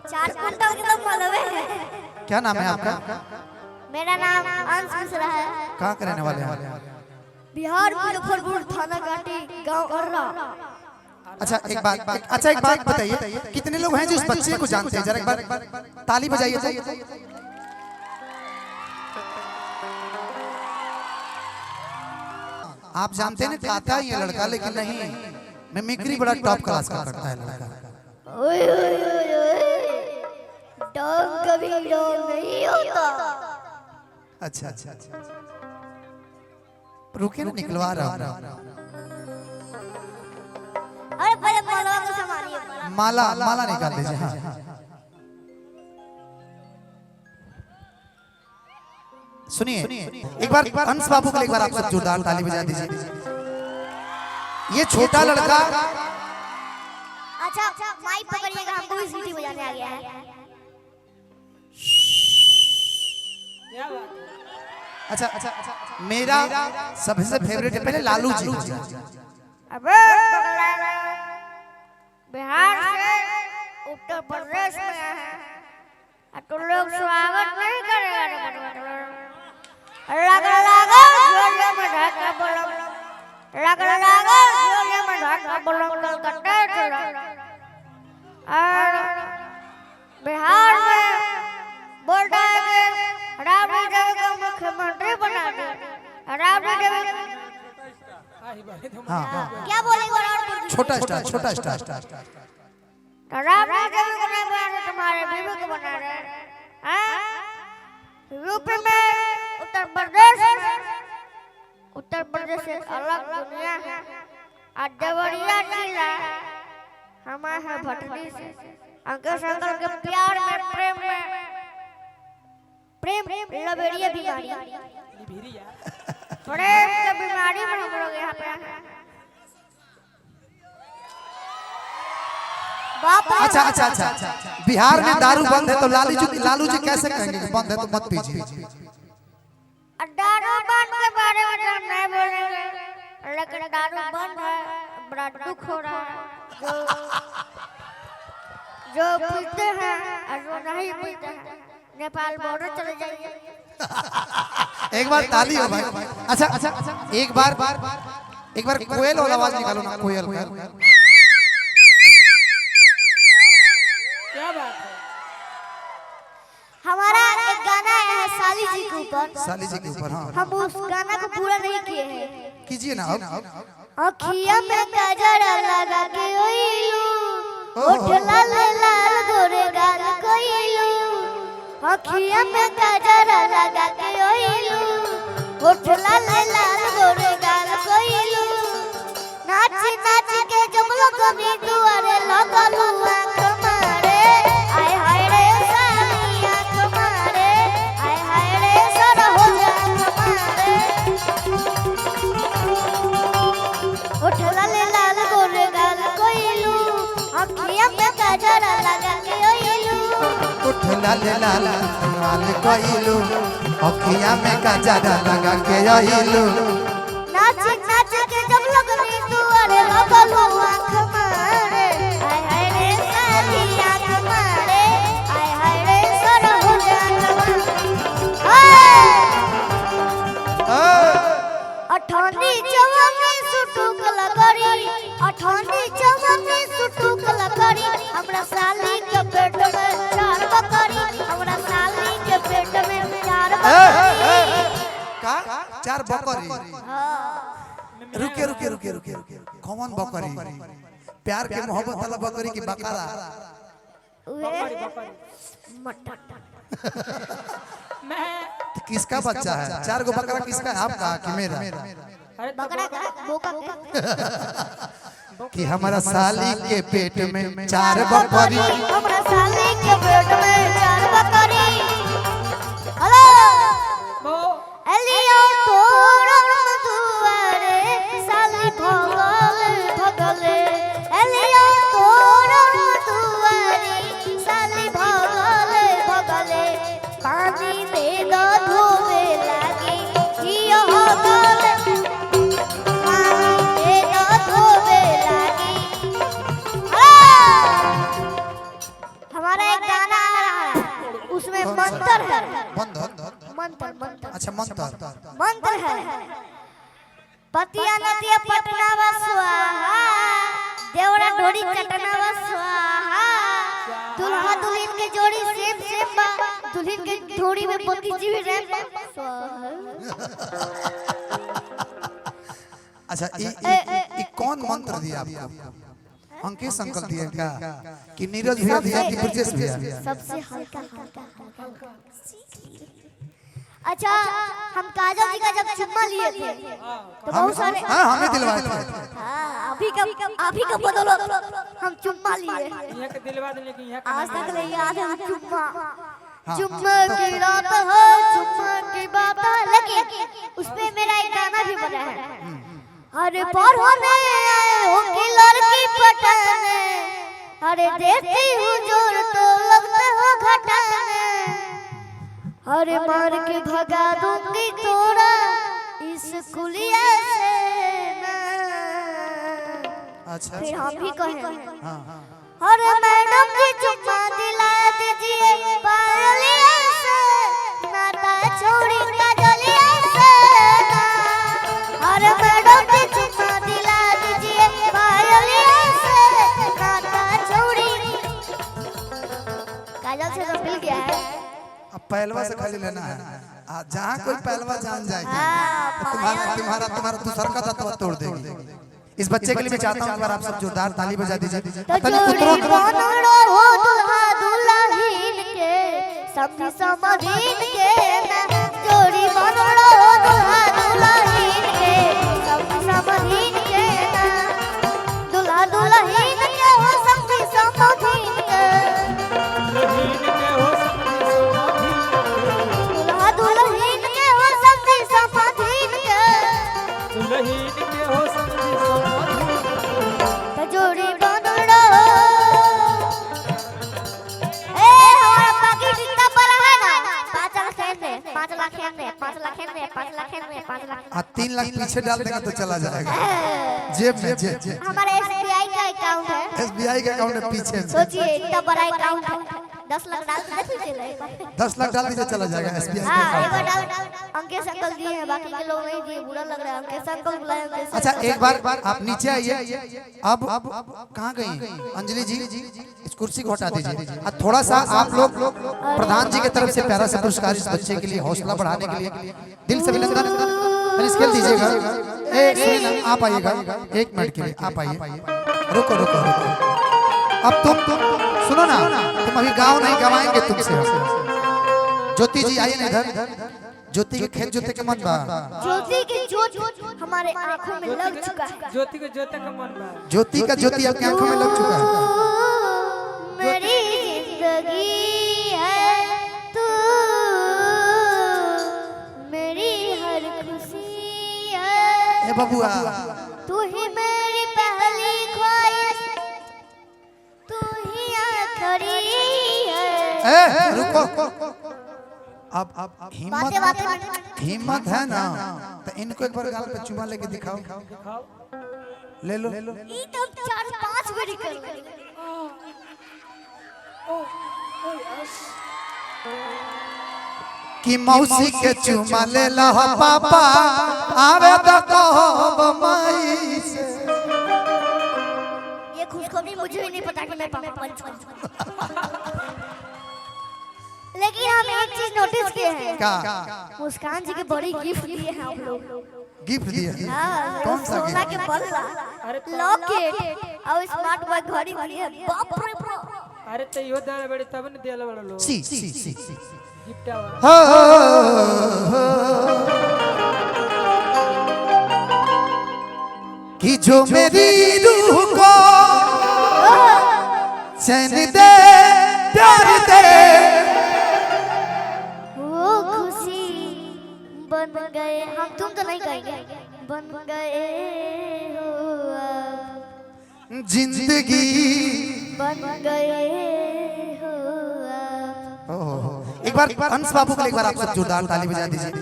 4 quintal के तो मलबे है। क्या नाम है आपका? मेरा नाम अंश मिश्रा है। कहाँ के रहने वाले हैं? बिहार मुजफ्फरपुर थाना घाटी गांव अर्रा। अच्छा एक बात बताइए, कितने लोग हैं जो इस बच्चे को जानते हैं? जरा एक बार ताली बजाइए। आप जानते हैं ना गाता है ये लड़का, लेकिन नहीं, मिमिक्री बड़ा टॉप क्लास का करता है लड़का। ओए ओए ओए ओए, डॉग कभी डॉग नहीं होता। अच्छा रुके ना, निकलवा रहा हूँ। अरे पहले माला को संभालिए। माला निकाल दीजिए। हाँ सुनिए, एक बार अंश बाबू के लिए एक बार आप सब जोरदार ताली बजा दीजिए। ये छोटा लड़का, अच्छा माइक पकड़िएगा, हमको भी सीटी बजाने आ गया है। अच्छा मेरा सबसे फेवरेट है पहले लालू जी। अबे बिहार से उत्तर प्रदेश में आए हैं, तो लोग स्वागत नहीं करेगा। लगा जोले में ढाका बोलो, लगा जोले में ढाका बोलो, कलकत्ता चला। और बिहार में बोल रहा है कि राबड़ी देवी को मुख्यमंत्री बना दे। राबड़ी देवी क्या बोलेंगे? छोटा स्टार राबड़ी देवी को नहीं बना, तुम्हारे बीवी को बना रहे हैं। यूपी में उत्तर प्रदेश एक अलग दुनिया है। और देवरिया जिला हमारे है भटनी से। अंकल संकल के प्यार में प्रेम लबेड़िया बीमारी, प्रेम की बीमारी में हम लोग यहाँ पे हैं। अच्छा बिहार में दारू बंद है तो लालू जी कैसे कहेंगे बंद है तो मत पीजिए। दारू बंद के बारे में हम नहीं बोलेंगे, लेकिन दारू बंद है, बड़ा दुख हो रहा है। जो पीते हैं और जो नहीं पीते हैं, नेपाल बॉर्डर चले जाइए। एक बार ताली हो भाई। अच्छा एक बार कोयल वाला आवाज निकालो ना, कोयल। क्या बात है? हमारा एक गाना है साली जी के ऊपर। हाँ हम उस गाना को पूरा नहीं किए हैं। कीजिए ना। अखिया में गजरा लगा के ओइलू, ओठ लाल लाल गोरे गाल कोइलू। अखिया में गजरा लगा के ओइलू, ओठ लाल लाल गोरे गाल कोइलू। नाच के जब लोग भी दुआरे लगलू आंख मारे, आय हाय रे साली आंख मारे, आय हाय रे सर हो आंख मारे। ओठ लाल लाल गोरे गाल कोइलू, अखिया में गजरा लगा के ओइलू। उठ लाल कोइलू, अखिया में गजरा लगा के ओइलू। नाच के जब लोग भी दुआरे लगलू आंख मारे, आय हाय रे साली आंख मारे, आय हाय रे सर हो आंख मारे। अठौनी चवनी सुटुक लगरी, अठौनी चवनी सुटुक लगरी। हमरा साली के पेट में 4 बकरी, हमरा साली के पेट में 4 बकरी। का 4 बकरी? रुके कौन बकरी? प्यार के मोहब्बत वाला बकरी की बकरा? किसका बच्चा है? 4 गो बकरा किसका है? आपका कि मेरा? बकरा का बोका कि हमारा साली के पेट में 4 बकरी, हमरा साली के पेट में 4 बकरी। हेलो एलियो तोरा दुआरे साली भगले, एलियो तोरा दुआरे साली भगले। पानी दे दो धोवे लागी हियो गले, पानी दे दो धोवे लागी। उसमें मंत्र है। मंत्र मंत्र मंत्र अच्छा मंत्र मंत्र है। पतिया नदिया पटना स्वाहा, देवरा ढोरी चटना स्वाहा, दुल्हा दुल्हन के जोड़ी सेम सेम बा, दुल्हन के ढोरी में पति जी भी रहे स्वाहा। अच्छा ये कौन मंत्र दिया आपको? अंकित अंकल दिए क्या कि नीरज भैया दिया कि ब्रजेश भैया? सबसे हल्का हल्का। अच्छा हम काजल जी का जब चुम्मा लिए थे तो बहुत सारे हाँ हमें दिलवाए थे। हाँ अभी का बदलो हम चुम्मा लिए। यहाँ के दिलवा देने की यहाँ आज तक नहीं याद है चुम्मा। चुम्मा की रात हो, चुम्मा की बात है, लेकिन उसपे मेरा एक गाना भी बना है। अरे पढ़ने आए हो कि लड़की पटाने, अरे देती हूँ जोर तो लगते हो घटाने, अरे मार के भगा दूंगी तोरा इस कुलिया से ना। अच्छा फिर हम भी कहें हाँ अरे मैडम जी चुम्मा दिला दीजिए पायलिया से, नाता छोड़ी काजलिया से ना। अरे मैडम जी चुम्मा दिला दीजिए पायलिया से, नाता छोड़ी। काजल से तो मिल गया है। अब पहलवा से खाली लेना है। जहाँ कोई पहलवा जान जाएगा तो तुम्हारा दूसरा का तत्व तोड़ देगी। इस बच्चे के लिए मैं चाहता हूँ एक बार आप सब जोरदार ताली बजा दीजिए। तो जोड़ी बनड़ो हो दुल्हा दुल्हन के समधी समधीन के ना, जोड़ी बनड़ो हो दुल्हा दुल्हन के समधी समधीन के ना, दुल्हा दुल्हन के हो समधी समधीन के, दुल्हा दुल्हन के हो समधी समधीन के, दुल्हीन के हो समझी तो जोड़ी बनड़ो। ए हमारा पैकेट इतना बड़ा है ना, 5 लाख है में 5 लाख है में 5 लाख है में 5 लाख है में 5 लाख। 3 लाख पीछे डाल देगा तो चला जाएगा जेब में। हमारा SBI का अकाउंट है। SBI का अकाउंट है पीछे में। सोचिए इतना बड़ा अकाउंट है, 10 लाख डाल दीजिए पीछे रहेगा। 10 लाख डाल दीजिए चला जाएगा SBI हाँ का एक बार अकाउंट। डाल। अंकेश अंकल दिए हैं, बाकी के लोग नहीं दिए, बुरा लग रहा है। अंकेश अंकल बुलाए अंकेश। अच्छा एक बार आप नीचे आइए। अब कहाँ गई अंजलि जी? इस कुर्सी को हटा दीजिए। अब थोड़ा सा आप लोग प्रधान जी की तरफ से प्यारा सा पुरस्कार इस बच्चे के लिए हौसला बढ़ाने के लिए दिल से अभिनंदन खेल दीजिएगा। आप आइएगा 1 मिनट के लिए, आप आइए। रुको रुको रुको। अब तुम सुनो ना, तुम अभी गाँव नहीं गवाएंगे तुमसे। ज्योति जी आइए ना इधर। ज्योति के खेत जोते के मन बा। ज्योति की जोत हमारे आंखों में लग चुका है। ज्योति के ज्योति का मन बा। ज्योति का ज्योति आपकी आंखों में लग चुका है। मेरी जिंदगी है तू, मेरी हर खुशी है ए बबुआ तू ही मेरी पहली ख्वाहिश, तू ही आखिरी है। ए रुको। अब बातें बातें में हिम्मत है ना तो इनको एक बार गाल पे चुमा लेके दिखाओ। ले लो ई तो 4-5 बेरी कर ले। कि मौसी के चुमा ले ला पापा आवे तो कहब माई से। ये खुशखबरी मुझे भी नहीं पता कि मैं पापा बन चुका हूं। लेकिन हम एक चीज नोटिस किए हैं। क्या मुस्कान जी के बड़ी गिफ्ट दिए हैं आप लोग। गिफ्ट दिया? हाँ, कौन सा सोना के गिफ्ट? बल्ला, लॉकेट और स्मार्ट वॉच घड़ी दिए हैं। बाप रे बाप। अरे तो यो दाना बड़ी तब न दिया बड़ा लोग सी गिफ्ट आवा। कि जो मेरी रूह को चैन दे प्यार दे, वो खुशी बन गए हम, तुम तो नहीं कहेंगे, बन गए हो आप, जिंदगी बन गए हो आप। एक बार अंश बाबू के लिए एक बार आप सब जोरदार ताली बजा दीजिए।